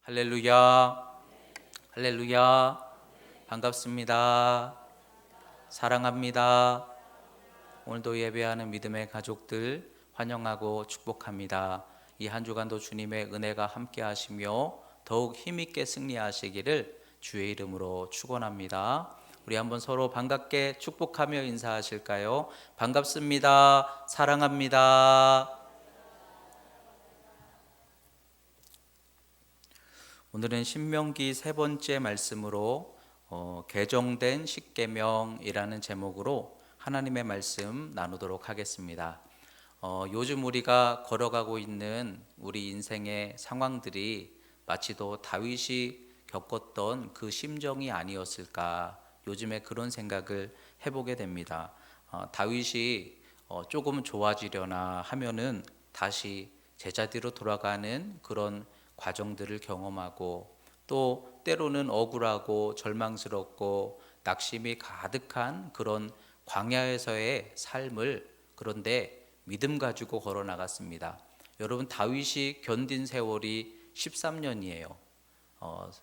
할렐루야, 할렐루야, 반갑습니다. 사랑합니다. 오늘도 예배하는 믿음의 가족들 환영하고 축복합니다. 이 한 주간도 주님의 은혜가 함께 하시며 더욱 힘있게 승리하시기를 주의 이름으로 축원합니다. 우리 한번 서로 반갑게 축복하며 인사하실까요? 반갑습니다. 사랑합니다. 오늘은 신명기 세 번째 말씀으로 개정된 십계명이라는 제목으로 하나님의 말씀 나누도록 하겠습니다. 요즘 우리가 걸어가고 있는 우리 인생의 상황들이 마치도 다윗이 겪었던 그 심정이 아니었을까, 요즘에 그런 생각을 해보게 됩니다. 다윗이 조금 좋아지려나 하면은 다시 제자리로 돌아가는 그런 과정들을 경험하고, 또 때로는 억울하고 절망스럽고 낙심이 가득한 그런 광야에서의 삶을, 그런데 믿음 가지고 걸어 나갔습니다. 여러분, 다윗이 견딘 세월이 13년이에요.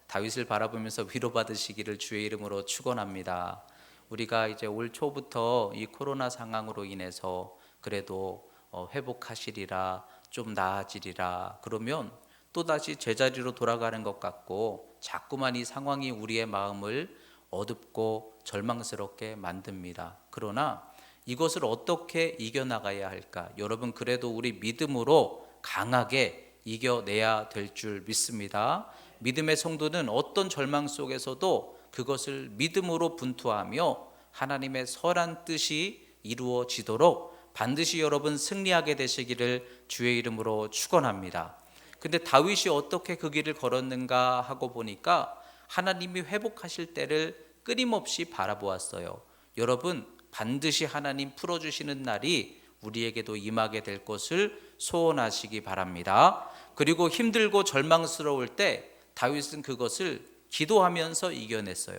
다윗을 바라보면서 위로받으시기를 주의 이름으로 축원합니다. 우리가 이제 올 초부터 이 코로나 상황으로 인해서 그래도 회복하시리라, 좀 나아지리라 그러면 또다시 제자리로 돌아가는 것 같고, 자꾸만 이 상황이 우리의 마음을 어둡고 절망스럽게 만듭니다. 그러나 이것을 어떻게 이겨나가야 할까? 여러분, 그래도 우리 믿음으로 강하게 이겨내야 될 줄 믿습니다. 믿음의 성도는 어떤 절망 속에서도 그것을 믿음으로 분투하며 하나님의 선한 뜻이 이루어지도록 반드시 여러분 승리하게 되시기를 주의 이름으로 축원합니다. 근데 다윗이 어떻게 그 길을 걸었는가 하고 보니까 하나님이 회복하실 때를 끊임없이 바라보았어요. 여러분, 반드시 하나님 풀어주시는 날이 우리에게도 임하게 될 것을 소원하시기 바랍니다. 그리고 힘들고 절망스러울 때 다윗은 그것을 기도하면서 이겨냈어요.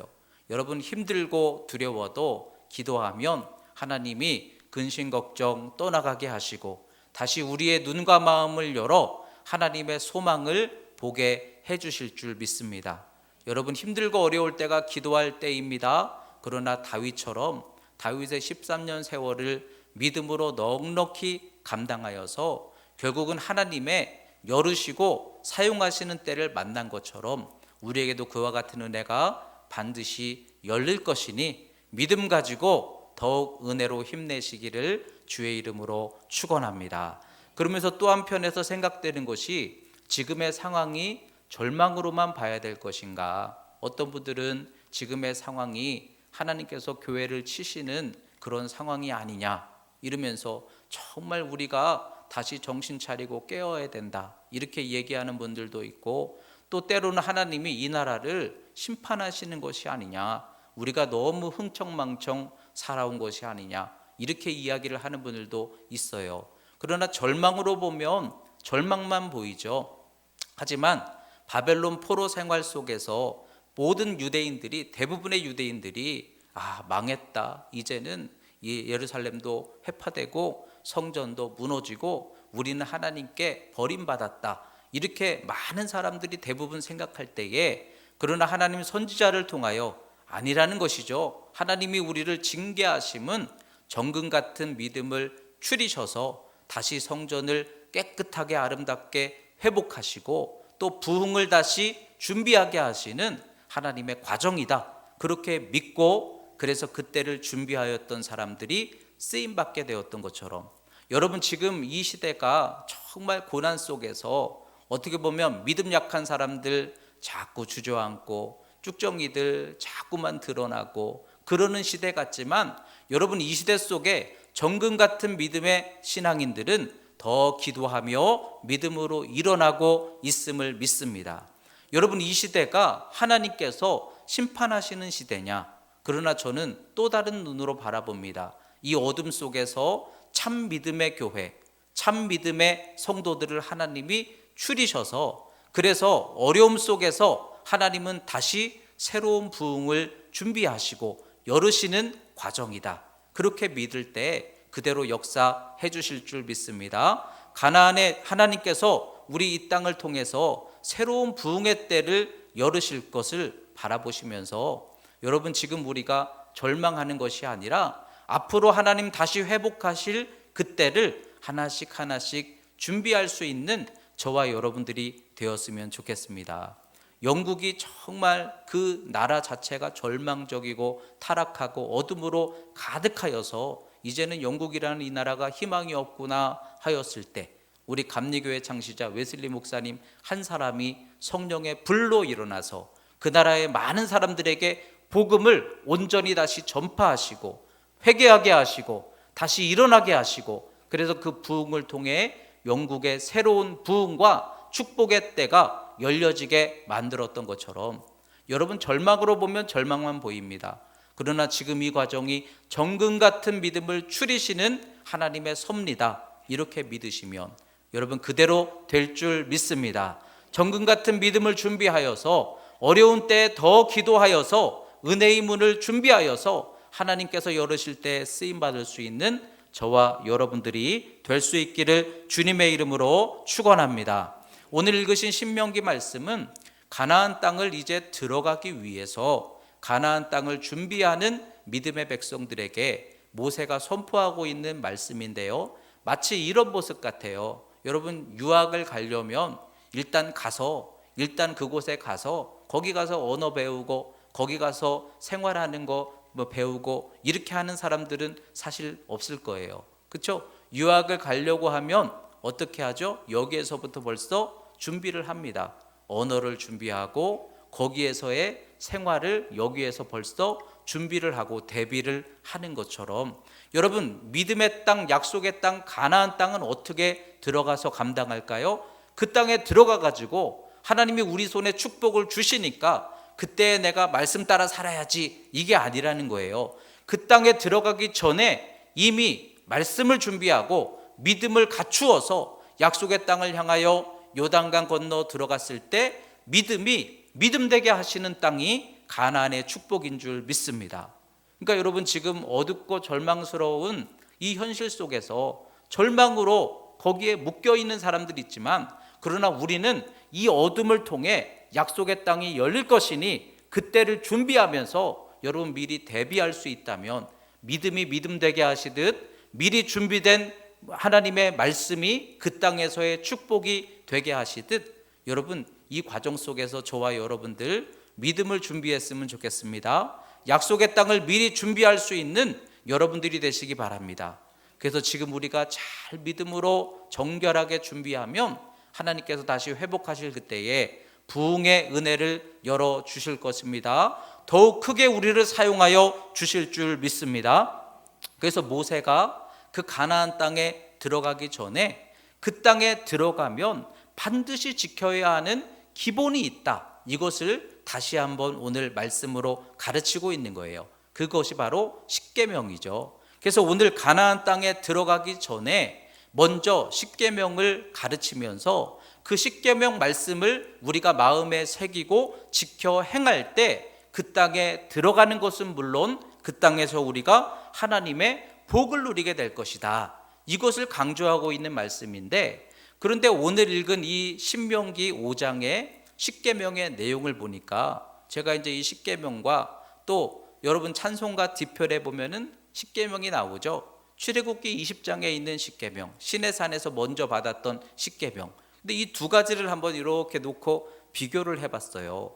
여러분, 힘들고 두려워도 기도하면 하나님이 근심 걱정 떠나가게 하시고 다시 우리의 눈과 마음을 열어 하나님의 소망을 보게 해주실 줄 믿습니다. 여러분, 힘들고 어려울 때가 기도할 때입니다. 그러나 다윗처럼 다윗의 13년 세월을 믿음으로 넉넉히 감당하여서 결국은 하나님의 열으시고 사용하시는 때를 만난 것처럼 우리에게도 그와 같은 은혜가 반드시 열릴 것이니 믿음 가지고 더욱 은혜로 힘내시기를 주의 이름으로 축원합니다. 그러면서 또 한편에서 생각되는 것이, 지금의 상황이 절망으로만 봐야 될 것인가? 어떤 분들은 지금의 상황이 하나님께서 교회를 치시는 그런 상황이 아니냐 이러면서 정말 우리가 다시 정신 차리고 깨어야 된다 이렇게 얘기하는 분들도 있고, 또 때로는 하나님이 이 나라를 심판하시는 것이 아니냐, 우리가 너무 흥청망청 살아온 것이 아니냐 이렇게 이야기를 하는 분들도 있어요. 그러나 절망으로 보면 절망만 보이죠. 하지만 바벨론 포로 생활 속에서 모든 유대인들이, 대부분의 유대인들이 망했다, 이제는 이 예루살렘도 회파되고 성전도 무너지고 우리는 하나님께 버림받았다, 이렇게 많은 사람들이 대부분 생각할 때에, 그러나 하나님 선지자를 통하여 아니라는 것이죠. 하나님이 우리를 징계하심은 정금 같은 믿음을 추리셔서 다시 성전을 깨끗하게 아름답게 회복하시고 또 부흥을 다시 준비하게 하시는 하나님의 과정이다, 그렇게 믿고 그래서 그때를 준비하였던 사람들이 쓰임받게 되었던 것처럼, 여러분, 지금 이 시대가 정말 고난 속에서 어떻게 보면 믿음 약한 사람들 자꾸 주저앉고 쭉정이들 자꾸만 드러나고 그러는 시대 같지만, 여러분, 이 시대 속에 정금 같은 믿음의 신앙인들은 더 기도하며 믿음으로 일어나고 있음을 믿습니다. 여러분, 이 시대가 하나님께서 심판하시는 시대냐? 그러나 저는 또 다른 눈으로 바라봅니다. 이 어둠 속에서 참 믿음의 교회, 참 믿음의 성도들을 하나님이 추리셔서, 그래서 어려움 속에서 하나님은 다시 새로운 부흥을 준비하시고 열으시는 과정이다, 그렇게 믿을 때 그대로 역사해 주실 줄 믿습니다. 가나안에 하나님께서 우리 이 땅을 통해서 새로운 부흥의 때를 열으실 것을 바라보시면서 여러분 지금 우리가 절망하는 것이 아니라 앞으로 하나님 다시 회복하실 그때를 하나씩 하나씩 준비할 수 있는 저와 여러분들이 되었으면 좋겠습니다. 영국이 정말 그 나라 자체가 절망적이고 타락하고 어둠으로 가득하여서 이제는 영국이라는 이 나라가 희망이 없구나 하였을 때 우리 감리교회 창시자 웨슬리 목사님 한 사람이 성령의 불로 일어나서 그 나라의 많은 사람들에게 복음을 온전히 다시 전파하시고 회개하게 하시고 다시 일어나게 하시고 그래서 그 부흥을 통해 영국의 새로운 부흥과 축복의 때가 열려지게 만들었던 것처럼 여러분 절망으로 보면 절망만 보입니다. 그러나 지금 이 과정이 정금 같은 믿음을 추리시는 하나님의 섭리다 이렇게 믿으시면 여러분 그대로 될 줄 믿습니다. 정금 같은 믿음을 준비하여서 어려운 때에 더 기도하여서 은혜의 문을 준비하여서 하나님께서 열으실 때 쓰임받을 수 있는 저와 여러분들이 될 수 있기를 주님의 이름으로 축원합니다. 오늘 읽으신 신명기 말씀은 가나안 땅을 이제 들어가기 위해서 가나안 땅을 준비하는 믿음의 백성들에게 모세가 선포하고 있는 말씀인데요, 마치 이런 모습 같아요. 여러분 유학을 가려면 일단 그곳에 가서 거기 가서 언어 배우고 거기 가서 생활하는 거 배우고 이렇게 하는 사람들은 사실 없을 거예요. 그렇죠? 유학을 가려고 하면 어떻게 하죠? 여기에서부터 벌써 준비를 합니다. 언어를 준비하고 거기에서의 생활을 여기에서 벌써 준비를 하고 대비를 하는 것처럼 여러분 믿음의 땅, 약속의 땅, 가나안 땅은 어떻게 들어가서 감당할까요? 그 땅에 들어가 가지고 하나님이 우리 손에 축복을 주시니까 그때 내가 말씀 따라 살아야지 이게 아니라는 거예요. 그 땅에 들어가기 전에 이미 말씀을 준비하고 믿음을 갖추어서 약속의 땅을 향하여 요단강 건너 들어갔을 때 믿음되게 하시는 땅이 가나안의 축복인 줄 믿습니다. 그러니까 여러분 지금 어둡고 절망스러운 이 현실 속에서 절망으로 거기에 묶여있는 사람들이 있지만 그러나 우리는 이 어둠을 통해 약속의 땅이 열릴 것이니 그때를 준비하면서 여러분 미리 대비할 수 있다면 믿음이 믿음되게 하시듯 미리 준비된 하나님의 말씀이 그 땅에서의 축복이 되게 하시듯 여러분 이 과정 속에서 저와 여러분들 믿음을 준비했으면 좋겠습니다. 약속의 땅을 미리 준비할 수 있는 여러분들이 되시기 바랍니다. 그래서 지금 우리가 잘 믿음으로 정결하게 준비하면 하나님께서 다시 회복하실 그때에 부흥의 은혜를 열어주실 것입니다. 더욱 크게 우리를 사용하여 주실 줄 믿습니다. 그래서 모세가 그 가나안 땅에 들어가기 전에 그 땅에 들어가면 반드시 지켜야 하는 기본이 있다. 이것을 다시 한번 오늘 말씀으로 가르치고 있는 거예요. 그것이 바로 십계명이죠. 그래서 오늘 가나안 땅에 들어가기 전에 먼저 십계명을 가르치면서 그 십계명 말씀을 우리가 마음에 새기고 지켜 행할 때 그 땅에 들어가는 것은 물론 그 땅에서 우리가 하나님의 복을 누리게 될 것이다. 이것을 강조하고 있는 말씀인데 그런데 오늘 읽은 이 신명기 5장의 십계명의 내용을 보니까 제가 이제 이 십계명과 또 여러분 찬송가 뒤편에 보면은 십계명이 나오죠. 출애굽기 20장에 있는 십계명, 시내산에서 먼저 받았던 십계명. 근데 이 두 가지를 한번 이렇게 놓고 비교를 해봤어요.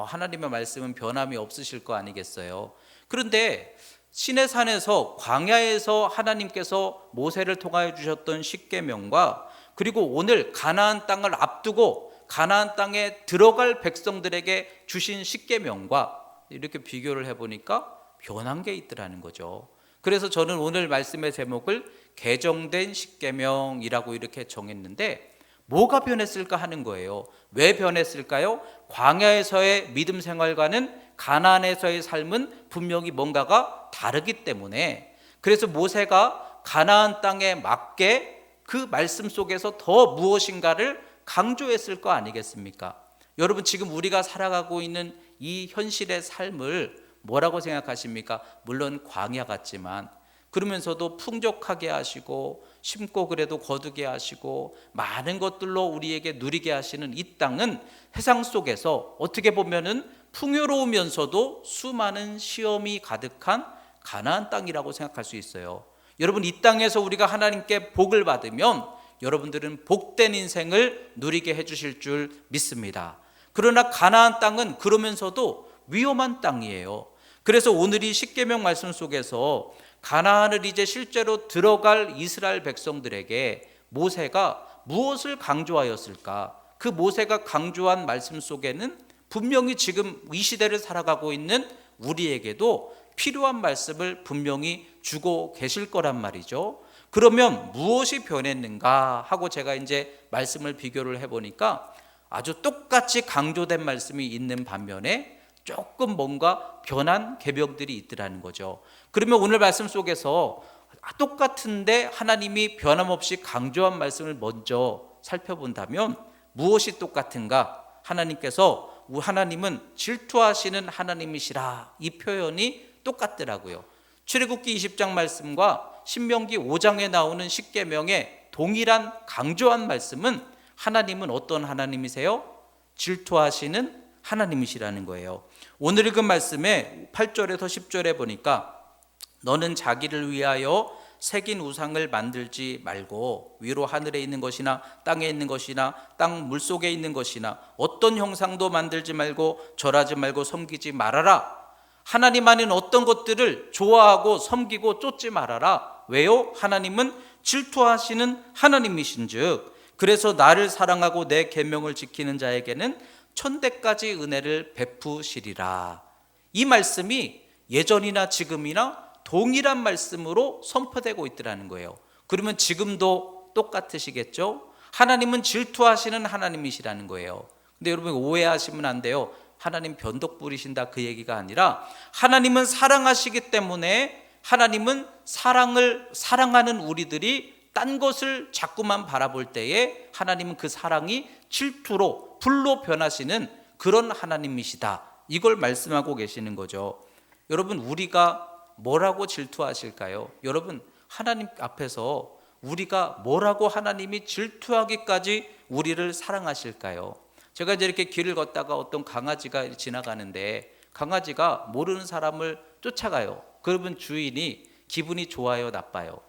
하나님의 말씀은 변함이 없으실 거 아니겠어요? 그런데 시내산에서 광야에서 하나님께서 모세를 통하여 주셨던 십계명과 그리고 오늘 가나안 땅을 앞두고 가나안 땅에 들어갈 백성들에게 주신 십계명과 이렇게 비교를 해보니까 변한 게 있더라는 거죠. 그래서 저는 오늘 말씀의 제목을 개정된 십계명이라고 이렇게 정했는데 뭐가 변했을까 하는 거예요. 왜 변했을까요? 광야에서의 믿음 생활과는 가나안에서의 삶은 분명히 뭔가가 다르기 때문에 그래서 모세가 가나안 땅에 맞게 그 말씀 속에서 더 무엇인가를 강조했을 거 아니겠습니까? 여러분 지금 우리가 살아가고 있는 이 현실의 삶을 뭐라고 생각하십니까? 물론 광야 같지만 그러면서도 풍족하게 하시고 심고 그래도 거두게 하시고 많은 것들로 우리에게 누리게 하시는 이 땅은 세상 속에서 어떻게 보면은 풍요로우면서도 수많은 시험이 가득한 가나안 땅이라고 생각할 수 있어요. 여러분, 이 땅에서 우리가 하나님께 복을 받으면 여러분들은 복된 인생을 누리게 해주실 줄 믿습니다. 그러나 가나안 땅은 그러면서도 위험한 땅이에요. 그래서 오늘 이 십계명 말씀 속에서 가나안을 이제 실제로 들어갈 이스라엘 백성들에게 모세가 무엇을 강조하였을까? 그 모세가 강조한 말씀 속에는 분명히 지금 이 시대를 살아가고 있는 우리에게도 필요한 말씀을 분명히 주고 계실 거란 말이죠. 그러면 무엇이 변했는가 하고 제가 이제 말씀을 비교를 해보니까 아주 똑같이 강조된 말씀이 있는 반면에 조금 뭔가 변한 계명들이 있더라는 거죠. 그러면 오늘 말씀 속에서 똑같은데 하나님이 변함없이 강조한 말씀을 먼저 살펴본다면 무엇이 똑같은가? 하나님은 질투하시는 하나님이시라, 이 표현이 똑같더라고요. 출애굽기 20장 말씀과 신명기 5장에 나오는 십계명의 동일한 강조한 말씀은 하나님은 어떤 하나님이세요? 질투하시는 하나님이시라는 거예요. 오늘 읽은 말씀에 8절에서 10절에 보니까 너는 자기를 위하여 새긴 우상을 만들지 말고 위로 하늘에 있는 것이나 땅에 있는 것이나 땅 물속에 있는 것이나 어떤 형상도 만들지 말고 절하지 말고 섬기지 말아라. 하나님 안에는 어떤 것들을 좋아하고 섬기고 쫓지 말아라. 왜요? 하나님은 질투하시는 하나님이신즉 그래서 나를 사랑하고 내 계명을 지키는 자에게는 천대까지 은혜를 베푸시리라. 이 말씀이 예전이나 지금이나 동일한 말씀으로 선포되고 있더라는 거예요. 그러면 지금도 똑같으시겠죠? 하나님은 질투하시는 하나님이시라는 거예요. 근데 여러분 오해하시면 안 돼요. 하나님 변덕 부리신다 그 얘기가 아니라 하나님은 사랑하시기 때문에 하나님은 사랑하는 우리들이 딴 것을 자꾸만 바라볼 때에 하나님은 그 사랑이 질투로 불로 변하시는 그런 하나님이시다. 이걸 말씀하고 계시는 거죠. 여러분, 우리가 뭐라고 질투하실까요? 여러분, 하나님 앞에서 우리가 뭐라고 하나님이 질투하기까지 우리를 사랑하실까요? 제가 이제 이렇게 길을 걷다가 어떤 강아지가 지나가는데 강아지가 모르는 사람을 쫓아가요. 그러면 주인이 기분이 좋아요, 나빠요?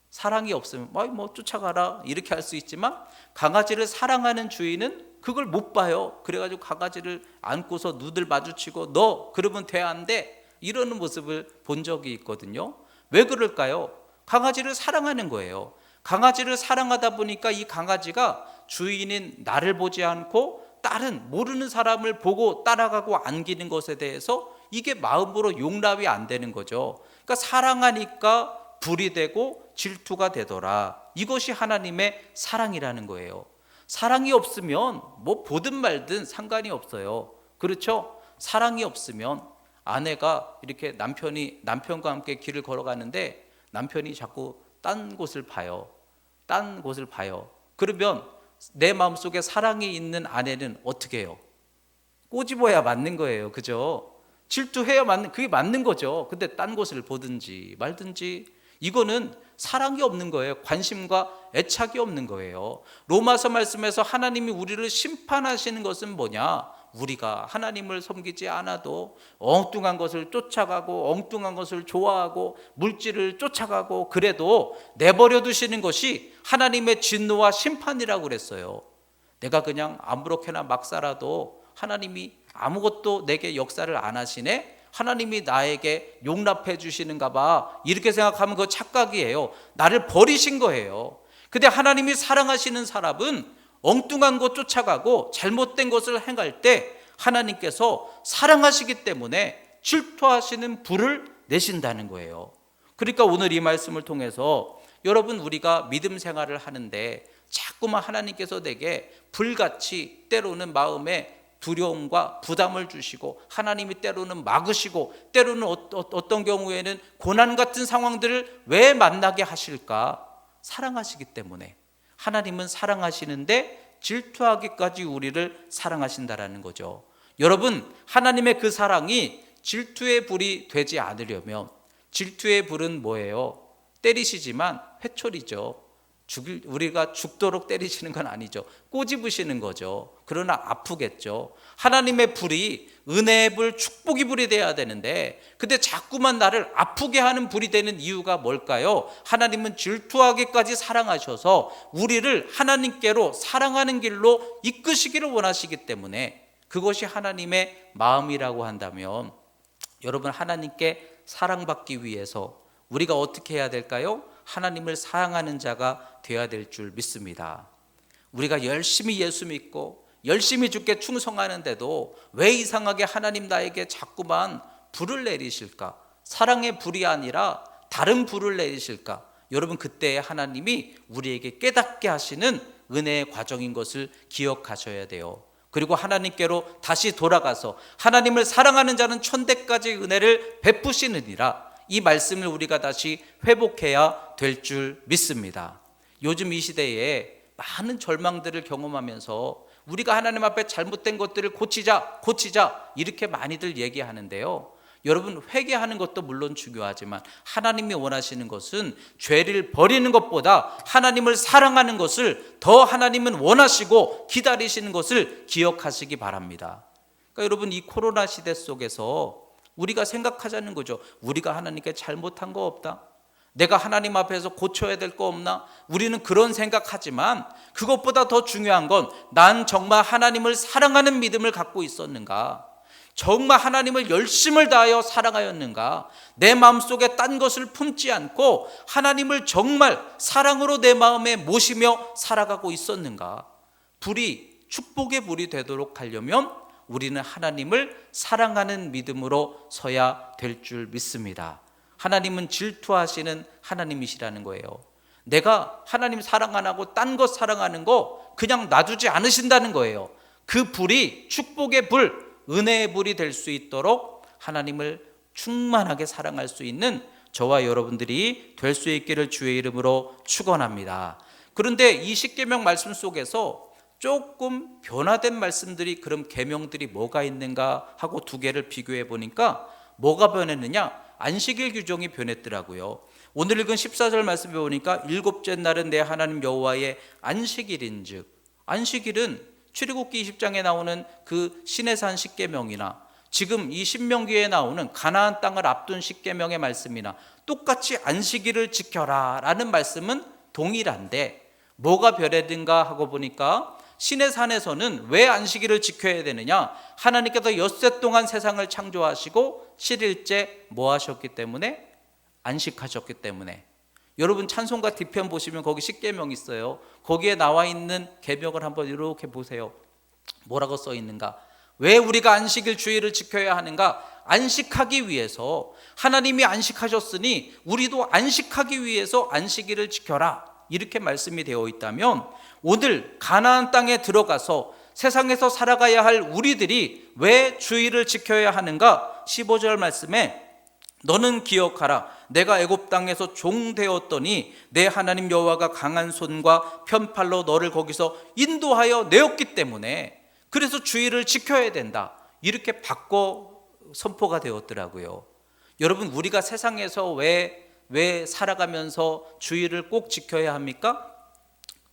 사랑이 없으면 뭐 쫓아가라 이렇게 할 수 있지만 강아지를 사랑하는 주인은 그걸 못 봐요. 그래가지고 강아지를 안고서 눈을 마주치고 너 그러면 돼 안 돼? 이러는 모습을 본 적이 있거든요. 왜 그럴까요? 강아지를 사랑하는 거예요. 강아지를 사랑하다 보니까 이 강아지가 주인인 나를 보지 않고 다른 모르는 사람을 보고 따라가고 안기는 것에 대해서 이게 마음으로 용납이 안 되는 거죠. 그러니까 사랑하니까 불이 되고 질투가 되더라. 이것이 하나님의 사랑이라는 거예요. 사랑이 없으면 뭐 보든 말든 상관이 없어요. 그렇죠? 사랑이 없으면 아내가 이렇게 남편과 함께 길을 걸어가는데 남편이 자꾸 딴 곳을 봐요. 그러면 내 마음속에 사랑이 있는 아내는 어떻게 해요? 꼬집어야 맞는 거예요. 그죠? 질투해야 그게 맞는 거죠. 근데 딴 곳을 보든지 말든지 이거는 사랑이 없는 거예요. 관심과 애착이 없는 거예요. 로마서 말씀에서 하나님이 우리를 심판하시는 것은 뭐냐? 우리가 하나님을 섬기지 않아도 엉뚱한 것을 쫓아가고 엉뚱한 것을 좋아하고 물질을 쫓아가고 그래도 내버려 두시는 것이 하나님의 진노와 심판이라고 그랬어요. 내가 그냥 아무렇게나 막 살아도 하나님이 아무것도 내게 역사를 안 하시네? 하나님이 나에게 용납해 주시는가 봐. 이렇게 생각하면 그거 착각이에요. 나를 버리신 거예요. 근데 하나님이 사랑하시는 사람은 엉뚱한 것 쫓아가고 잘못된 것을 행할 때 하나님께서 사랑하시기 때문에 질투하시는 불을 내신다는 거예요. 그러니까 오늘 이 말씀을 통해서 여러분, 우리가 믿음 생활을 하는데 자꾸만 하나님께서 내게 불같이 때로는 마음에 두려움과 부담을 주시고 하나님이 때로는 막으시고 때로는 어떤 경우에는 고난 같은 상황들을 왜 만나게 하실까? 사랑하시기 때문에. 하나님은 사랑하시는데 질투하기까지 우리를 사랑하신다라는 거죠. 여러분, 하나님의 그 사랑이 질투의 불이 되지 않으려면 질투의 불은 뭐예요? 때리시지만 회초리죠. 우리가 죽도록 때리시는 건 아니죠. 꼬집으시는 거죠. 그러나 아프겠죠. 하나님의 불이 은혜의 불, 축복의 불이 돼야 되는데, 근데 자꾸만 나를 아프게 하는 불이 되는 이유가 뭘까요? 하나님은 질투하기까지 사랑하셔서 우리를 하나님께로 사랑하는 길로 이끄시기를 원하시기 때문에, 그것이 하나님의 마음이라고 한다면, 여러분, 하나님께 사랑받기 위해서 우리가 어떻게 해야 될까요? 하나님을 사랑하는 자가 되어야 될 줄 믿습니다. 우리가 열심히 예수 믿고 열심히 주께 충성하는데도 왜 이상하게 하나님 나에게 자꾸만 불을 내리실까? 사랑의 불이 아니라 다른 불을 내리실까? 여러분, 그때 하나님이 우리에게 깨닫게 하시는 은혜의 과정인 것을 기억하셔야 돼요. 그리고 하나님께로 다시 돌아가서 하나님을 사랑하는 자는 천대까지 은혜를 베푸시느니라, 이 말씀을 우리가 다시 회복해야 될 줄 믿습니다. 요즘 이 시대에 많은 절망들을 경험하면서 우리가 하나님 앞에 잘못된 것들을 고치자 이렇게 많이들 얘기하는데요. 여러분, 회개하는 것도 물론 중요하지만 하나님이 원하시는 것은 죄를 버리는 것보다 하나님을 사랑하는 것을 더 하나님은 원하시고 기다리시는 것을 기억하시기 바랍니다. 그러니까 여러분, 이 코로나 시대 속에서 우리가 생각하자는 거죠. 우리가 하나님께 잘못한 거 없다? 내가 하나님 앞에서 고쳐야 될 거 없나? 우리는 그런 생각하지만 그것보다 더 중요한 건, 난 정말 하나님을 사랑하는 믿음을 갖고 있었는가? 정말 하나님을 열심을 다하여 사랑하였는가? 내 마음속에 딴 것을 품지 않고 하나님을 정말 사랑으로 내 마음에 모시며 살아가고 있었는가? 불이 축복의 불이 되도록 하려면 우리는 하나님을 사랑하는 믿음으로 서야 될 줄 믿습니다. 하나님은 질투하시는 하나님이시라는 거예요. 내가 하나님 사랑 안 하고 딴 것 사랑하는 거 그냥 놔두지 않으신다는 거예요. 그 불이 축복의 불, 은혜의 불이 될 수 있도록 하나님을 충만하게 사랑할 수 있는 저와 여러분들이 될 수 있기를 주의 이름으로 축원합니다. 그런데 이 십계명 말씀 속에서 조금 변화된 말씀들이, 그럼 계명들이 뭐가 있는가 하고 두 개를 비교해 보니까 뭐가 변했느냐? 안식일 규정이 변했더라고요. 오늘 읽은 14절 말씀 배우니까 일곱째 날은 내 하나님 여호와의 안식일인즉, 안식일은 출애굽기 20장에 나오는 그 시내산 십계명이나 지금 이 신명기에 나오는 가나안 땅을 앞둔 십계명의 말씀이나 똑같이 안식일을 지켜라 라는 말씀은 동일한데, 뭐가 변했는가 하고 보니까 시내산에서는 왜 안식일을 지켜야 되느냐? 하나님께서 엿새 동안 세상을 창조하시고 7일째 뭐 하셨기 때문에? 안식하셨기 때문에. 여러분, 찬송가 뒤편 보시면 거기 십계명 있어요. 거기에 나와 있는 계명을 한번 이렇게 보세요. 뭐라고 써 있는가? 왜 우리가 안식일 주일을 지켜야 하는가? 안식하기 위해서. 하나님이 안식하셨으니 우리도 안식하기 위해서 안식일을 지켜라, 이렇게 말씀이 되어 있다면, 오늘 가나안 땅에 들어가서 세상에서 살아가야 할 우리들이 왜 주일을 지켜야 하는가? 15절 말씀에 너는 기억하라, 내가 애굽 땅에서 종 되었더니 내 하나님 여호와가 강한 손과 편팔로 너를 거기서 인도하여 내었기 때문에, 그래서 주일을 지켜야 된다, 이렇게 바꿔 선포가 되었더라고요. 여러분, 우리가 세상에서 왜 살아가면서 주일을 꼭 지켜야 합니까?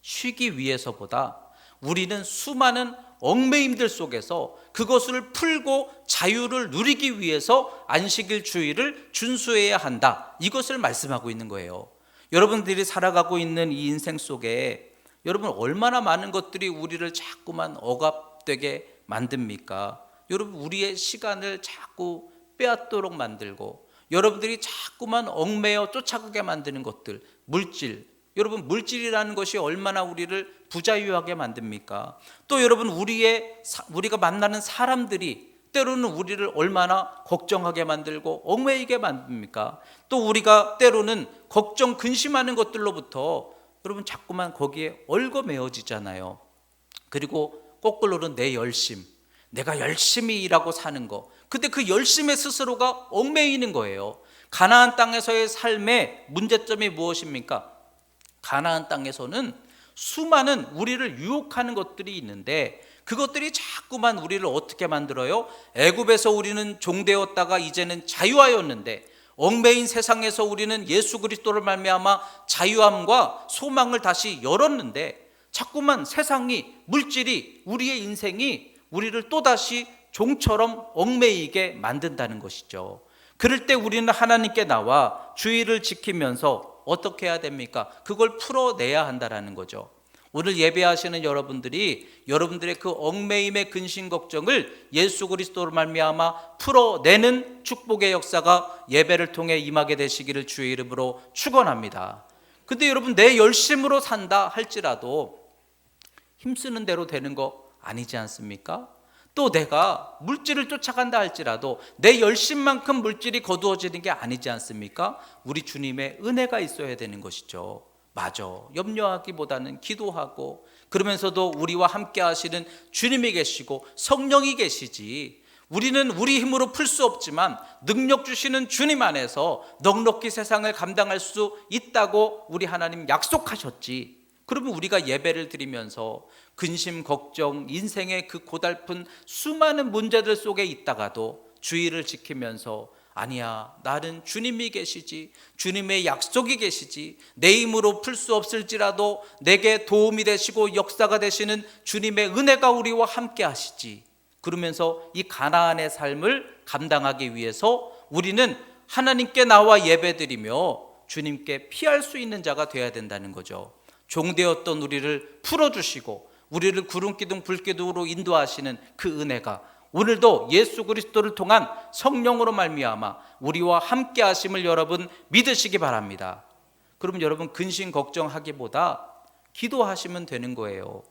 쉬기 위해서보다 우리는 수많은 얽매임들 속에서 그것을 풀고 자유를 누리기 위해서 안식일 주일을 준수해야 한다, 이것을 말씀하고 있는 거예요. 여러분들이 살아가고 있는 이 인생 속에 여러분, 얼마나 많은 것들이 우리를 자꾸만 억압되게 만듭니까? 여러분, 우리의 시간을 자꾸 빼앗도록 만들고, 여러분들이 자꾸만 얽매여 쫓아가게 만드는 것들, 물질, 여러분, 물질이라는 것이 얼마나 우리를 부자유하게 만듭니까? 또 여러분, 우리가 만나는 사람들이 때로는 우리를 얼마나 걱정하게 만들고 얽매이게 만듭니까? 또 우리가 때로는 걱정, 근심하는 것들로부터 여러분 자꾸만 거기에 얽어매어지잖아요. 그리고 거꾸로는 내 열심, 내가 열심히 일하고 사는 거, 근데 그 열심의 스스로가 얽매이는 거예요. 가나안 땅에서의 삶의 문제점이 무엇입니까? 가나안 땅에서는 수많은 우리를 유혹하는 것들이 있는데, 그것들이 자꾸만 우리를 어떻게 만들어요? 애굽에서 우리는 종되었다가 이제는 자유하였는데, 얽매인 세상에서 우리는 예수 그리스도를 말미암아 자유함과 소망을 다시 열었는데 자꾸만 세상이, 물질이, 우리의 인생이 우리를 또다시 종처럼 얽매이게 만든다는 것이죠. 그럴 때 우리는 하나님께 나와 주의를 지키면서 어떻게 해야 됩니까? 그걸 풀어내야 한다는 거죠. 오늘 예배하시는 여러분들이 여러분들의 그 얽매임의 근심 걱정을 예수 그리스도로 말미암아 풀어내는 축복의 역사가 예배를 통해 임하게 되시기를 주의 이름으로 축원합니다. 근데 여러분, 내 열심으로 산다 할지라도 힘쓰는 대로 되는 거 아니지 않습니까? 또 내가 물질을 쫓아간다 할지라도 내 열심만큼 물질이 거두어지는 게 아니지 않습니까? 우리 주님의 은혜가 있어야 되는 것이죠. 맞아, 염려하기보다는 기도하고, 그러면서도 우리와 함께 하시는 주님이 계시고 성령이 계시지, 우리는 우리 힘으로 풀 수 없지만 능력 주시는 주님 안에서 넉넉히 세상을 감당할 수 있다고 우리 하나님 약속하셨지. 그러면 우리가 예배를 드리면서 근심, 걱정, 인생의 그 고달픈 수많은 문제들 속에 있다가도 주의를 지키면서 아니야, 나는 주님이 계시지, 주님의 약속이 계시지, 내 힘으로 풀 수 없을지라도 내게 도움이 되시고 역사가 되시는 주님의 은혜가 우리와 함께 하시지. 그러면서 이 가나안의 삶을 감당하기 위해서 우리는 하나님께 나와 예배드리며 주님께 피할 수 있는 자가 되어야 된다는 거죠. 종되었던 우리를 풀어주시고 우리를 구름기둥 불기둥으로 인도하시는 그 은혜가 오늘도 예수 그리스도를 통한 성령으로 말미암아 우리와 함께 하심을 여러분 믿으시기 바랍니다. 그러면 여러분, 근심 걱정하기보다 기도하시면 되는 거예요.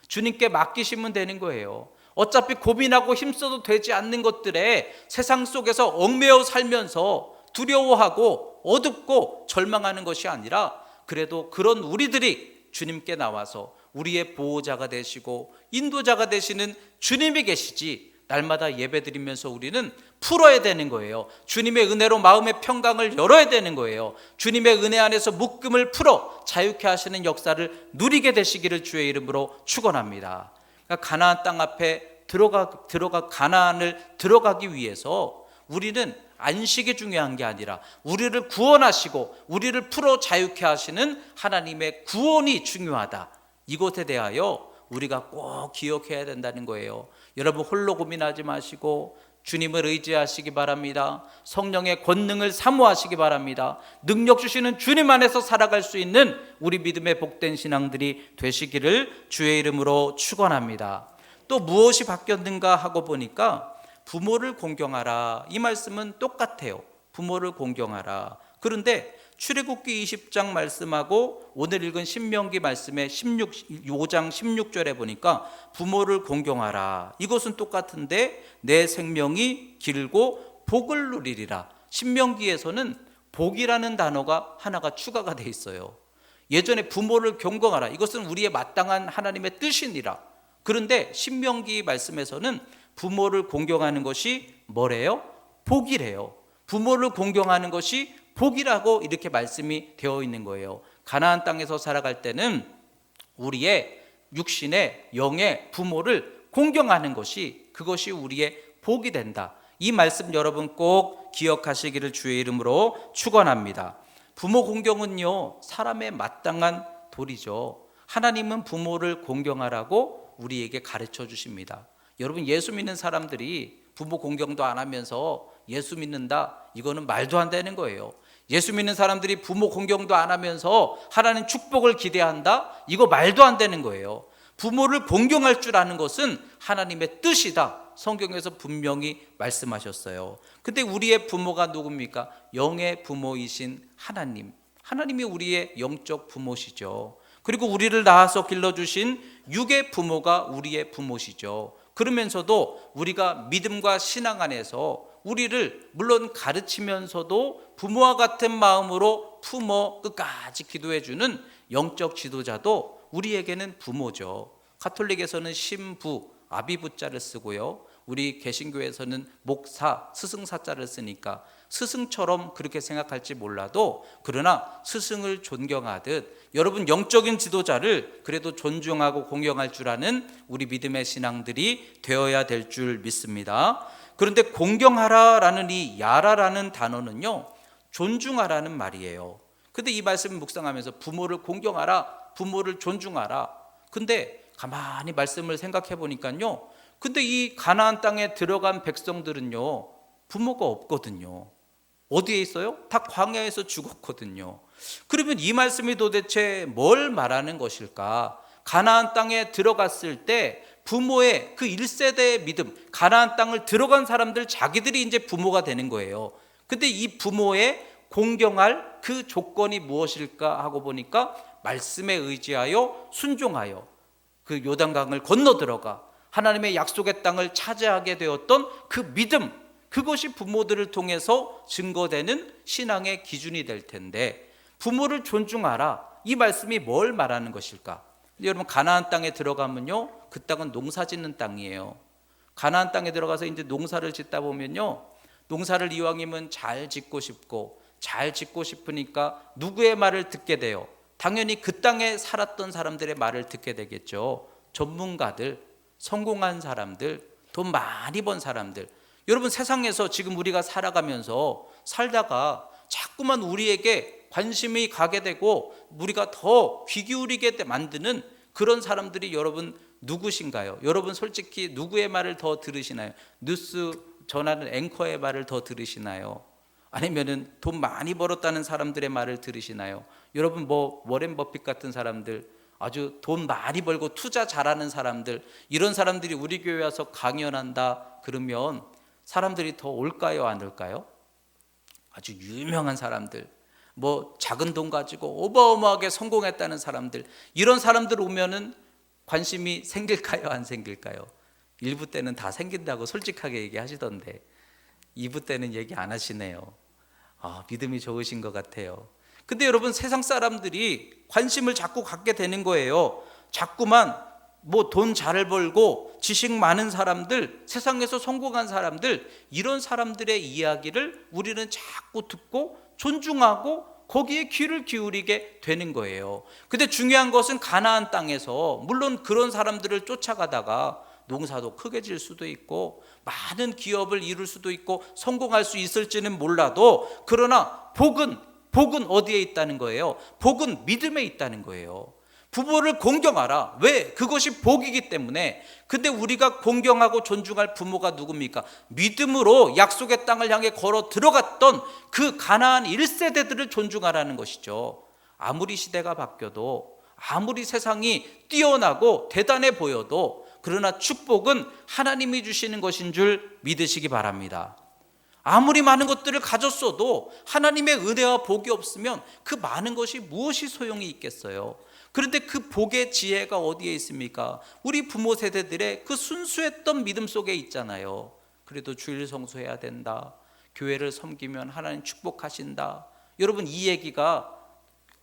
주님께 맡기시면 되는 거예요. 어차피 고민하고 힘써도 되지 않는 것들에 세상 속에서 얽매여 살면서 두려워하고 어둡고 절망하는 것이 아니라, 그래도 그런 우리들이 주님께 나와서 우리의 보호자가 되시고 인도자가 되시는 주님이 계시지, 날마다 예배드리면서 우리는 풀어야 되는 거예요. 주님의 은혜로 마음의 평강을 열어야 되는 거예요. 주님의 은혜 안에서 묶음을 풀어 자유케 하시는 역사를 누리게 되시기를 주의 이름으로 축원합니다. 그러니까 가나안 땅 앞에 가나안을 들어가기 위해서 우리는 안식이 중요한 게 아니라 우리를 구원하시고 우리를 풀어 자유케 하시는 하나님의 구원이 중요하다. 이것에 대하여 우리가 꼭 기억해야 된다는 거예요. 여러분, 홀로 고민하지 마시고 주님을 의지하시기 바랍니다. 성령의 권능을 사모하시기 바랍니다. 능력 주시는 주님 안에서 살아갈 수 있는 우리 믿음의 복된 신앙들이 되시기를 주의 이름으로 축원합니다. 또 무엇이 바뀌었는가 하고 보니까 부모를 공경하라, 이 말씀은 똑같아요. 부모를 공경하라. 그런데 출애굽기 20장 말씀하고 오늘 읽은 신명기 말씀의 5장 16절에 보니까 부모를 공경하라, 이것은 똑같은데 내 생명이 길고 복을 누리리라. 신명기에서는 복이라는 단어가 하나가 추가가 돼 있어요. 예전에 부모를 경공하라, 이것은 우리의 마땅한 하나님의 뜻이니라. 그런데 신명기 말씀에서는 부모를 공경하는 것이 뭐래요? 복이래요. 부모를 공경하는 것이 복이라고 이렇게 말씀이 되어 있는 거예요. 가나안 땅에서 살아갈 때는 우리의 육신의 영의 부모를 공경하는 것이, 그것이 우리의 복이 된다. 이 말씀 여러분 꼭 기억하시기를 주의 이름으로 축원합니다. 부모 공경은요, 사람의 마땅한 도리죠. 하나님은 부모를 공경하라고 우리에게 가르쳐 주십니다. 여러분, 예수 믿는 사람들이 부모 공경도 안 하면서 예수 믿는다, 이거는 말도 안 되는 거예요. 예수 믿는 사람들이 부모 공경도 안 하면서 하나님 축복을 기대한다, 이거 말도 안 되는 거예요. 부모를 공경할 줄 아는 것은 하나님의 뜻이다, 성경에서 분명히 말씀하셨어요. 근데 우리의 부모가 누굽니까? 영의 부모이신 하나님, 하나님이 우리의 영적 부모시죠. 그리고 우리를 낳아서 길러주신 육의 부모가 우리의 부모시죠. 그러면서도 우리가 믿음과 신앙 안에서 우리를 물론 가르치면서도 부모와 같은 마음으로 품어 끝까지 기도해주는 영적 지도자도 우리에게는 부모죠. 가톨릭에서는 신부, 아비부자를 쓰고요, 우리 개신교에서는 목사, 스승사자를 쓰니까 스승처럼 그렇게 생각할지 몰라도, 그러나 스승을 존경하듯 여러분 영적인 지도자를 그래도 존중하고 공경할 줄 아는 우리 믿음의 신앙들이 되어야 될 줄 믿습니다. 그런데 공경하라라는 이 야라라는 단어는요, 존중하라는 말이에요. 근데 이 말씀을 묵상하면서 부모를 공경하라, 부모를 존중하라. 근데 가만히 말씀을 생각해 보니까요, 근데 이 가나안 땅에 들어간 백성들은요, 부모가 없거든요. 어디에 있어요? 다 광야에서 죽었거든요. 그러면 이 말씀이 도대체 뭘 말하는 것일까? 가나안 땅에 들어갔을 때 부모의 그 1세대의 믿음, 가나안 땅을 들어간 사람들 자기들이 이제 부모가 되는 거예요. 근데 이 부모의 공경할 그 조건이 무엇일까 하고 보니까 말씀에 의지하여 순종하여 그 요단강을 건너 들어가 하나님의 약속의 땅을 차지하게 되었던 그 믿음, 그것이 부모들을 통해서 증거되는 신앙의 기준이 될 텐데, 부모를 존중하라, 이 말씀이 뭘 말하는 것일까? 여러분, 가나안 땅에 들어가면요, 그 땅은 농사 짓는 땅이에요. 가나안 땅에 들어가서 이제 농사를 짓다 보면요, 농사를 이왕이면 잘 짓고 싶고, 잘 짓고 싶으니까 누구의 말을 듣게 돼요? 당연히 그 땅에 살았던 사람들의 말을 듣게 되겠죠. 전문가들, 성공한 사람들, 돈 많이 번 사람들. 여러분, 세상에서 지금 우리가 살아가면서 살다가 자꾸만 우리에게 관심이 가게 되고 우리가 더 귀 기울이게 만드는 그런 사람들이 여러분 누구신가요? 여러분 솔직히 누구의 말을 더 들으시나요? 뉴스 전하는 앵커의 말을 더 들으시나요? 아니면은 돈 많이 벌었다는 사람들의 말을 들으시나요? 여러분, 뭐 워렌 버핏 같은 사람들, 아주 돈 많이 벌고 투자 잘하는 사람들, 이런 사람들이 우리 교회 와서 강연한다 그러면 사람들이 더 올까요, 안 올까요? 아주 유명한 사람들, 뭐 작은 돈 가지고 어마어마하게 성공했다는 사람들, 이런 사람들 오면은 관심이 생길까요, 안 생길까요? 1부 때는 다 생긴다고 솔직하게 얘기하시던데 2부 때는 얘기 안 하시네요. 믿음이 좋으신 것 같아요. 근데 여러분, 세상 사람들이 관심을 자꾸 갖게 되는 거예요. 자꾸만 뭐 돈 잘 벌고 지식 많은 사람들, 세상에서 성공한 사람들, 이런 사람들의 이야기를 우리는 자꾸 듣고 존중하고 거기에 귀를 기울이게 되는 거예요. 근데 중요한 것은 가나안 땅에서 물론 그런 사람들을 쫓아가다가 농사도 크게 질 수도 있고 많은 기업을 이룰 수도 있고 성공할 수 있을지는 몰라도, 그러나 복은 어디에 있다는 거예요? 복은 믿음에 있다는 거예요. 부모를 공경하라. 왜? 그것이 복이기 때문에. 근데 우리가 공경하고 존중할 부모가 누굽니까? 믿음으로 약속의 땅을 향해 걸어 들어갔던 그 가나안 1세대들을 존중하라는 것이죠. 아무리 시대가 바뀌어도, 아무리 세상이 뛰어나고 대단해 보여도, 그러나 축복은 하나님이 주시는 것인 줄 믿으시기 바랍니다. 아무리 많은 것들을 가졌어도 하나님의 은혜와 복이 없으면 그 많은 것이 무엇이 소용이 있겠어요? 그런데 그 복의 지혜가 어디에 있습니까? 우리 부모 세대들의 그 순수했던 믿음 속에 있잖아요. 그래도 주일 성수해야 된다, 교회를 섬기면 하나님 축복하신다. 여러분, 이 얘기가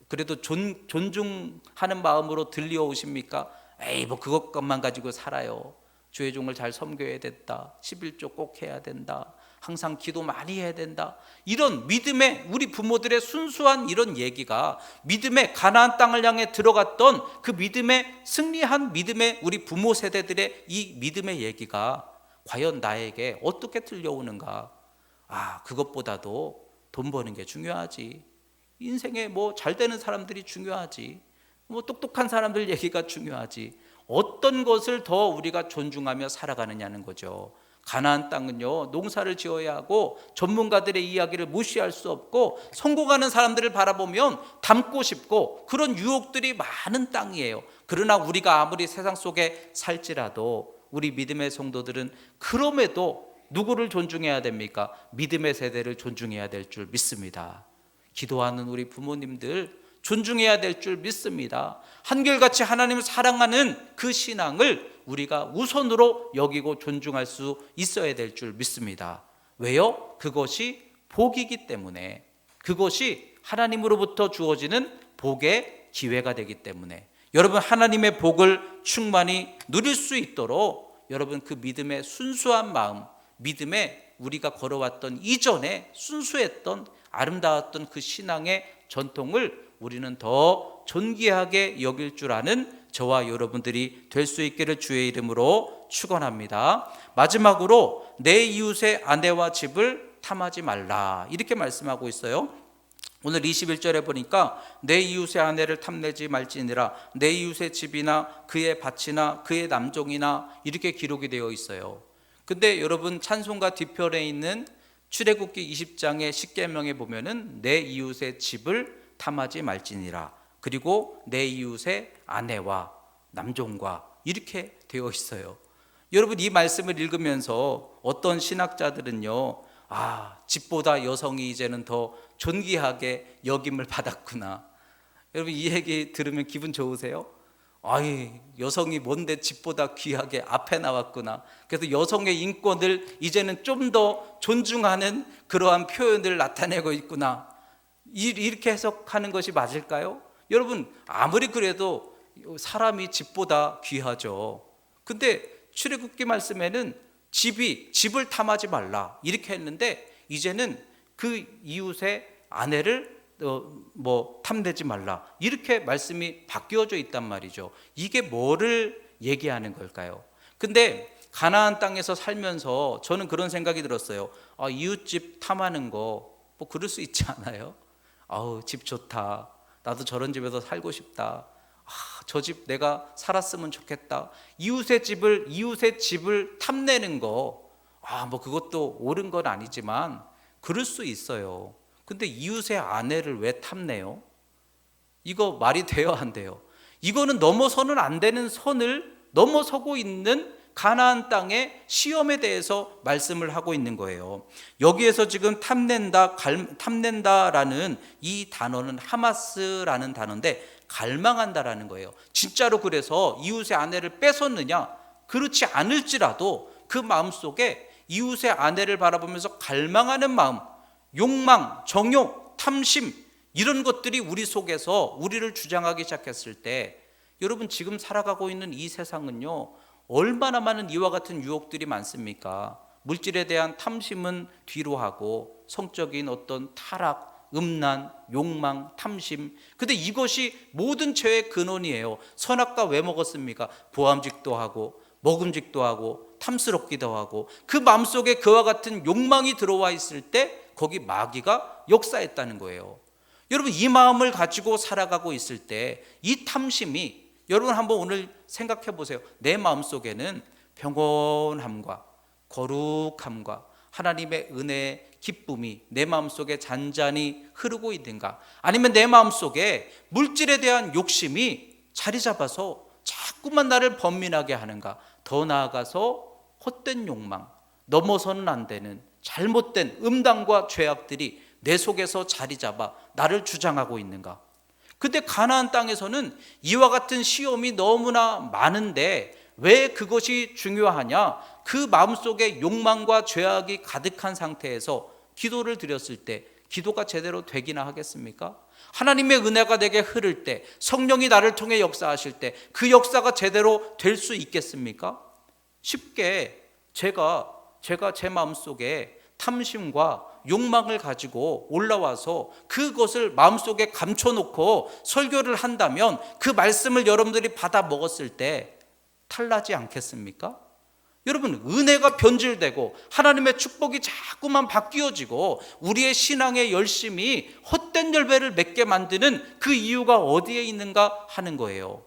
그래도 존중하는 마음으로 들려오십니까? 에이, 뭐 그것만 가지고 살아요. 주의 종을 잘 섬겨야 된다, 11조 꼭 해야 된다, 항상 기도 많이 해야 된다, 이런 믿음의, 우리 부모들의 순수한 이런 얘기가 믿음의 가나안 땅을 향해 들어갔던 그 믿음의 승리한 믿음의 우리 부모 세대들의 이 믿음의 얘기가 과연 나에게 어떻게 들려오는가? 그것보다도 돈 버는 게 중요하지, 인생에 뭐 잘 되는 사람들이 중요하지, 뭐 똑똑한 사람들 얘기가 중요하지, 어떤 것을 더 우리가 존중하며 살아가느냐는 거죠. 가나안 땅은요, 농사를 지어야 하고 전문가들의 이야기를 무시할 수 없고 성공하는 사람들을 바라보면 닮고 싶고 그런 유혹들이 많은 땅이에요. 그러나 우리가 아무리 세상 속에 살지라도 우리 믿음의 성도들은 그럼에도 누구를 존중해야 됩니까? 믿음의 세대를 존중해야 될 줄 믿습니다. 기도하는 우리 부모님들 존중해야 될 줄 믿습니다. 한결같이 하나님을 사랑하는 그 신앙을 우리가 우선으로 여기고 존중할 수 있어야 될 줄 믿습니다. 왜요? 그것이 복이기 때문에, 그것이 하나님으로부터 주어지는 복의 기회가 되기 때문에, 여러분, 하나님의 복을 충만히 누릴 수 있도록 여러분 그 믿음의 순수한 마음, 믿음에 우리가 걸어왔던 이전에 순수했던 아름다웠던 그 신앙의 전통을 우리는 더 존귀하게 여길 줄 아는 저와 여러분들이 될 수 있기를 주의 이름으로 축원합니다. 마지막으로 내 이웃의 아내와 집을 탐하지 말라, 이렇게 말씀하고 있어요. 오늘 21절에 보니까 내 이웃의 아내를 탐내지 말지니라. 내 이웃의 집이나 그의 밭이나 그의 남종이나 이렇게 기록이 되어 있어요. 근데 여러분 찬송가 뒤편에 있는 출애굽기 20장의 십계명에 보면은 내 이웃의 집을 탐하지 말지니라. 그리고 내 이웃의 아내와 남종과 이렇게 되어 있어요. 여러분 이 말씀을 읽으면서 어떤 신학자들은요, 집보다 여성이 이제는 더 존귀하게 여김을 받았구나. 여러분 이 얘기 들으면 기분 좋으세요? 여성이 뭔데 집보다 귀하게 앞에 나왔구나. 그래서 여성의 인권을 이제는 좀 더 존중하는 그러한 표현을 나타내고 있구나. 이렇게 해석하는 것이 맞을까요? 여러분 아무리 그래도 사람이 집보다 귀하죠. 근데 출애굽기 말씀에는 집을 탐하지 말라 이렇게 했는데, 이제는 그 이웃의 아내를 탐내지 말라 이렇게 말씀이 바뀌어져 있단 말이죠. 이게 뭐를 얘기하는 걸까요? 근데 가나안 땅에서 살면서 저는 그런 생각이 들었어요. 이웃집 탐하는 거 뭐 그럴 수 있지 않아요? 집 좋다, 나도 저런 집에서 살고 싶다, 저 집 내가 살았으면 좋겠다. 이웃의 집을 탐내는 거, 뭐 그것도 옳은 건 아니지만 그럴 수 있어요. 근데 이웃의 아내를 왜 탐내요? 이거 말이 돼요, 안 돼요? 이거는 넘어서는 안 되는 선을 넘어서고 있는 가나안 땅의 시험에 대해서 말씀을 하고 있는 거예요. 여기에서 지금 탐낸다라는 이 단어는 하마스라는 단어인데 갈망한다라는 거예요. 진짜로 그래서 이웃의 아내를 뺏었느냐? 그렇지 않을지라도 그 마음속에 이웃의 아내를 바라보면서 갈망하는 마음, 욕망, 정욕, 탐심, 이런 것들이 우리 속에서 우리를 주장하기 시작했을 때, 여러분 지금 살아가고 있는 이 세상은요, 얼마나 많은 이와 같은 유혹들이 많습니까? 물질에 대한 탐심은 뒤로 하고 성적인 어떤 타락, 음란, 욕망, 탐심, 근데 이것이 모든 죄의 근원이에요. 선악과 왜 먹었습니까? 보암직도 하고 먹음직도 하고 탐스럽기도 하고, 그 마음속에 그와 같은 욕망이 들어와 있을 때 거기 마귀가 역사했다는 거예요. 여러분 이 마음을 가지고 살아가고 있을 때 이 탐심이, 여러분 한번 오늘 생각해 보세요. 내 마음속에는 평온함과 거룩함과 하나님의 은혜의 기쁨이 내 마음속에 잔잔히 흐르고 있는가? 아니면 내 마음속에 물질에 대한 욕심이 자리 잡아서 자꾸만 나를 번민하게 하는가? 더 나아가서 헛된 욕망, 넘어서는 안 되는 잘못된 음란과 죄악들이 내 속에서 자리 잡아 나를 주장하고 있는가? 근데 가나안 땅에서는 이와 같은 시험이 너무나 많은데 왜 그것이 중요하냐? 그 마음속에 욕망과 죄악이 가득한 상태에서 기도를 드렸을 때 기도가 제대로 되기나 하겠습니까? 하나님의 은혜가 내게 흐를 때, 성령이 나를 통해 역사하실 때 그 역사가 제대로 될 수 있겠습니까? 쉽게 제가 제 마음속에 탐심과 욕망을 가지고 올라와서 그것을 마음속에 감춰놓고 설교를 한다면 그 말씀을 여러분들이 받아 먹었을 때 탈나지 않겠습니까? 여러분 은혜가 변질되고 하나님의 축복이 자꾸만 바뀌어지고 우리의 신앙의 열심이 헛된 열매를 맺게 만드는 그 이유가 어디에 있는가 하는 거예요.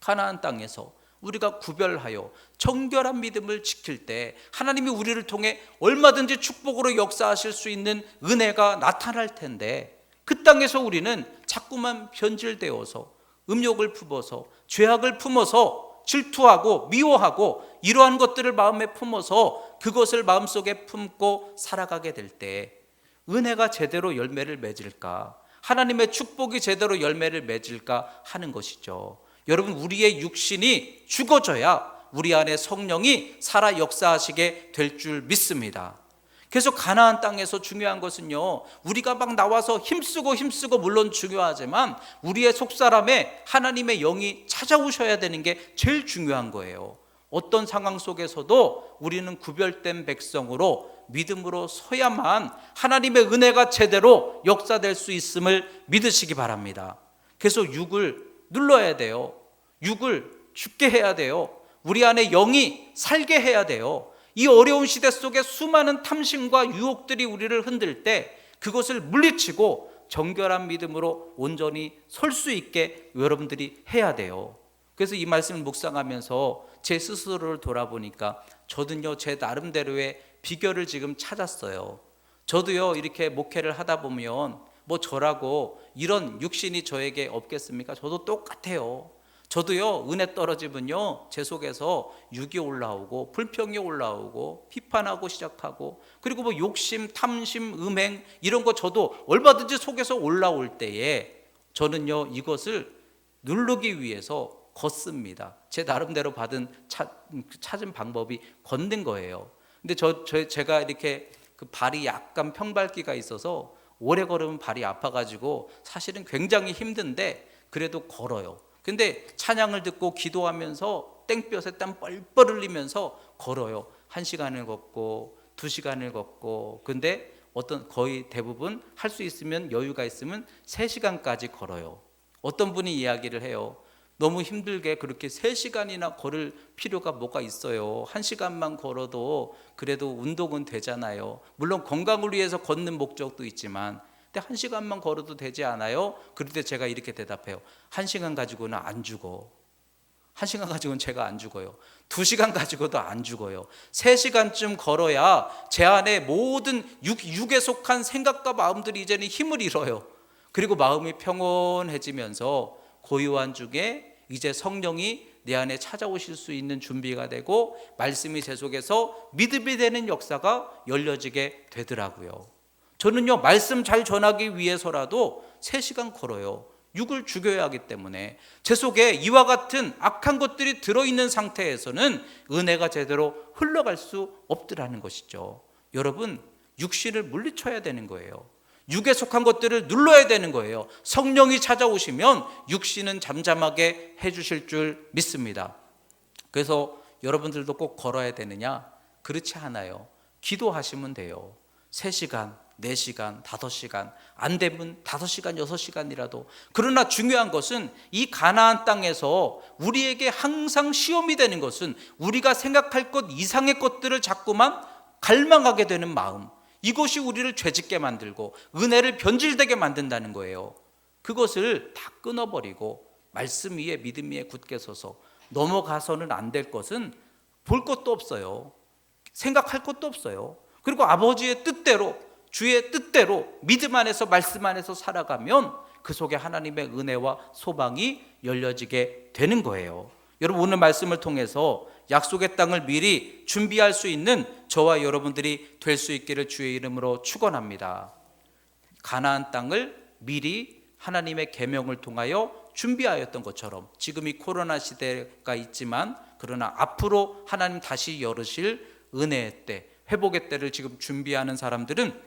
가나안 땅에서 우리가 구별하여 정결한 믿음을 지킬 때 하나님이 우리를 통해 얼마든지 축복으로 역사하실 수 있는 은혜가 나타날 텐데, 그 땅에서 우리는 자꾸만 변질되어서 음욕을 품어서 죄악을 품어서 질투하고 미워하고 이러한 것들을 마음에 품어서 그것을 마음속에 품고 살아가게 될 때 은혜가 제대로 열매를 맺을까, 하나님의 축복이 제대로 열매를 맺을까 하는 것이죠. 여러분 우리의 육신이 죽어져야 우리 안에 성령이 살아 역사하시게 될 줄 믿습니다. 그래서 가나안 땅에서 중요한 것은요, 우리가 막 나와서 힘쓰고 물론 중요하지만 우리의 속사람에 하나님의 영이 찾아오셔야 되는 게 제일 중요한 거예요. 어떤 상황 속에서도 우리는 구별된 백성으로 믿음으로 서야만 하나님의 은혜가 제대로 역사될 수 있음을 믿으시기 바랍니다. 그래서 육을 눌러야 돼요. 육을 죽게 해야 돼요. 우리 안에 영이 살게 해야 돼요. 이 어려운 시대 속에 수많은 탐심과 유혹들이 우리를 흔들 때 그것을 물리치고 정결한 믿음으로 온전히 설 수 있게 여러분들이 해야 돼요. 그래서 이 말씀을 묵상하면서 제 스스로를 돌아보니까 저도요, 제 나름대로의 비결을 지금 찾았어요. 저도요, 이렇게 목회를 하다 보면 뭐 저라고 이런 육신이 저에게 없겠습니까? 저도 똑같아요. 저도요, 은혜 떨어지면요, 제 속에서 육이 올라오고 불평이 올라오고 비판하고 시작하고, 그리고 뭐 욕심, 탐심, 음행 이런 거 저도 얼마든지 속에서 올라올 때에 저는요, 이것을 누르기 위해서 걷습니다. 제 나름대로 찾은 방법이 걷는 거예요. 근데 제가 이렇게 그 발이 약간 평발기가 있어서 오래 걸으면 발이 아파가지고 사실은 굉장히 힘든데 그래도 걸어요. 근데 찬양을 듣고 기도하면서 땡볕에 땀 뻘뻘 흘리면서 걸어요. 1시간을 걷고 2시간을 걷고, 근데 거의 대부분 할 수 있으면, 여유가 있으면 3시간까지 걸어요. 어떤 분이 이야기를 해요. 너무 힘들게 그렇게 3시간이나 걸을 필요가 뭐가 있어요. 1시간만 걸어도 그래도 운동은 되잖아요. 물론 건강을 위해서 걷는 목적도 있지만, 근데 1시간만 걸어도 되지 않아요? 그럴 때 제가 이렇게 대답해요. 1시간 가지고는 안 죽어. 1시간 가지고는 제가 안 죽어요. 2시간 가지고도 안 죽어요. 3시간쯤 걸어야 제 안에 모든 육에 속한 생각과 마음들이 이제는 힘을 잃어요. 그리고 마음이 평온해지면서 고요한 중에 이제 성령이 내 안에 찾아오실 수 있는 준비가 되고, 말씀이 제 속에서 믿음이 되는 역사가 열려지게 되더라고요. 저는요, 말씀 잘 전하기 위해서라도 3시간 걸어요. 육을 죽여야 하기 때문에. 제 속에 이와 같은 악한 것들이 들어있는 상태에서는 은혜가 제대로 흘러갈 수 없더라는 것이죠. 여러분, 육신을 물리쳐야 되는 거예요. 육에 속한 것들을 눌러야 되는 거예요. 성령이 찾아오시면 육신은 잠잠하게 해주실 줄 믿습니다. 그래서 여러분들도 꼭 걸어야 되느냐? 그렇지 않아요. 기도하시면 돼요. 3시간, 4시간, 5시간, 안 되면 5시간, 6시간이라도. 그러나 중요한 것은 이 가나안 땅에서 우리에게 항상 시험이 되는 것은 우리가 생각할 것 이상의 것들을 자꾸만 갈망하게 되는 마음, 이것이 우리를 죄짓게 만들고 은혜를 변질되게 만든다는 거예요. 그것을 다 끊어버리고 말씀 위에, 믿음 위에 굳게 서서 넘어가서는 안 될 것은 볼 것도 없어요. 생각할 것도 없어요. 그리고 아버지의 뜻대로, 주의 뜻대로 믿음 안에서, 말씀 안에서 살아가면 그 속에 하나님의 은혜와 소망이 열려지게 되는 거예요. 여러분, 오늘 말씀을 통해서 약속의 땅을 미리 준비할 수 있는 저와 여러분들이 될 수 있기를 주의 이름으로 축원합니다. 가나안 땅을 미리 하나님의 계명을 통하여 준비하였던 것처럼, 지금 이 코로나 시대가 있지만 그러나 앞으로 하나님 다시 열으실 은혜의 때, 회복의 때를 지금 준비하는 사람들은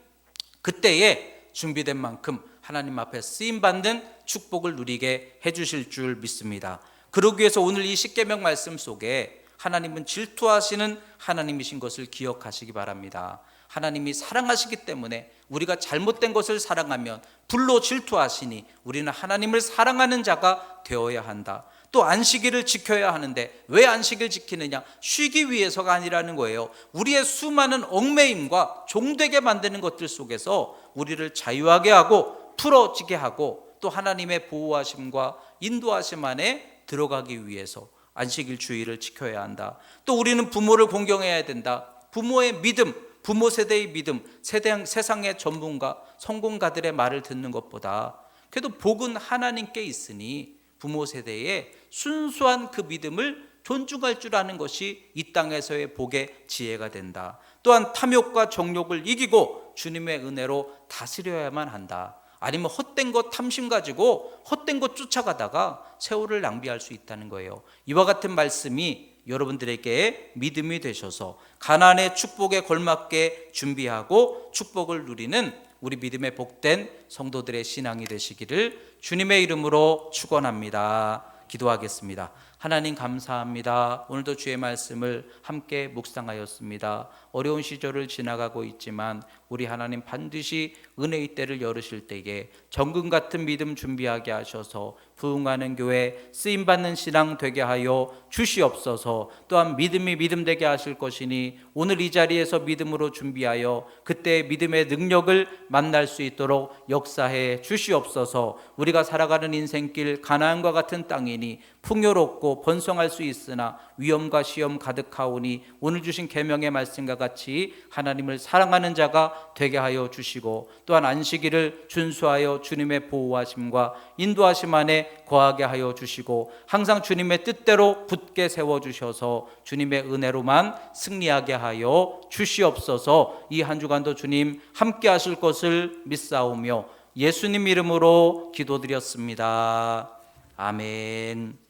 그때에 준비된 만큼 하나님 앞에 쓰임받는 축복을 누리게 해주실 줄 믿습니다. 그러기 위해서 오늘 이 십계명 말씀 속에 하나님은 질투하시는 하나님이신 것을 기억하시기 바랍니다. 하나님이 사랑하시기 때문에 우리가 잘못된 것을 사랑하면 불로 질투하시니 우리는 하나님을 사랑하는 자가 되어야 한다. 또 안식일을 지켜야 하는데 왜 안식일 지키느냐? 쉬기 위해서가 아니라는 거예요. 우리의 수많은 얽매임과 종되게 만드는 것들 속에서 우리를 자유하게 하고 풀어지게 하고 또 하나님의 보호하심과 인도하심 안에 들어가기 위해서 안식일 주의를 지켜야 한다. 또 우리는 부모를 공경해야 된다. 부모의 믿음, 부모 세대의 믿음, 세상의 전문가, 성공가들의 말을 듣는 것보다 그래도 복은 하나님께 있으니 부모 세대의 순수한 그 믿음을 존중할 줄 아는 것이 이 땅에서의 복의 지혜가 된다. 또한 탐욕과 정욕을 이기고 주님의 은혜로 다스려야만 한다. 아니면 헛된 것 탐심 가지고 헛된 것 쫓아가다가 세월을 낭비할 수 있다는 거예요. 이와 같은 말씀이 여러분들에게 믿음이 되셔서 가나안의 축복에 걸맞게 준비하고 축복을 누리는 우리 믿음의 복된 성도들의 신앙이 되시기를 주님의 이름으로 축원합니다. 기도하겠습니다. 하나님 감사합니다. 오늘도 주의 말씀을 함께 묵상하였습니다. 어려운 시절을 지나가고 있지만 우리 하나님 반드시 은혜의 때를 열으실 때에 정금 같은 믿음 준비하게 하셔서 부흥하는 교회, 쓰임받는 신앙 되게 하여 주시옵소서. 또한 믿음이 믿음 되게 하실 것이니 오늘 이 자리에서 믿음으로 준비하여 그때 믿음의 능력을 만날 수 있도록 역사해 주시옵소서. 우리가 살아가는 인생길 가나안과 같은 땅이니 풍요롭고 번성할 수 있으나 위험과 시험 가득하오니 오늘 주신 계명의 말씀과 같이 하나님을 사랑하는 자가 되게 하여 주시고 또한 안식일을 준수하여 주님의 보호하심과 인도하심 안에 거하게 하여 주시고 항상 주님의 뜻대로 굳게 세워주셔서 주님의 은혜로만 승리하게 하여 주시옵소서. 이 한 주간도 주님 함께 하실 것을 믿사오며 예수님 이름으로 기도드렸습니다. 아멘.